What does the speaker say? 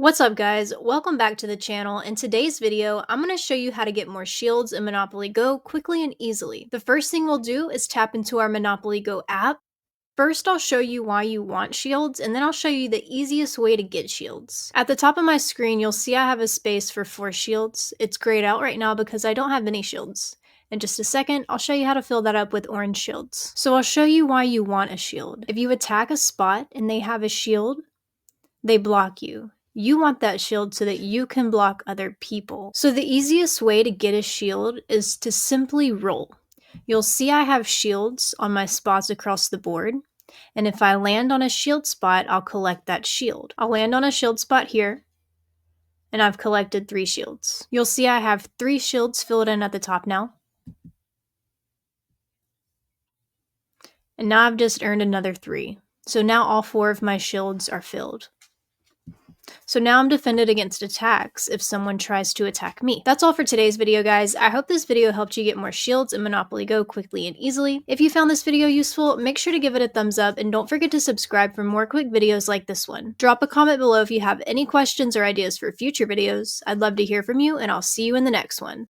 What's up guys, welcome back to the channel. In today's video, I'm going to show you how to get more shields in Monopoly Go quickly and easily. The first thing we'll do is tap into our Monopoly Go app. First, I'll show you why you want shields, and then I'll show you the easiest way to get shields. At the top of my screen, you'll see I have a space for 4 shields. It's grayed out right now because I don't have any shields. In just a second, I'll show you how to fill that up with orange shields. So I'll show you why you want a shield. If you attack a spot and they have a shield, they block you. You want that shield so that you can block other people. So the easiest way to get a shield is to simply roll. You'll see I have shields on my spots across the board. And if I land on a shield spot, I'll collect that shield. I'll land on a shield spot here, and I've collected 3 shields. You'll see I have 3 shields filled in at the top now. And now I've just earned another 3. So now all 4 of my shields are filled. So now I'm defended against attacks if someone tries to attack me. That's all for today's video, guys. I hope this video helped you get more shields in Monopoly Go quickly and easily. If you found this video useful, make sure to give it a thumbs up and don't forget to subscribe for more quick videos like this one. Drop a comment below if you have any questions or ideas for future videos. I'd love to hear from you, and I'll see you in the next one.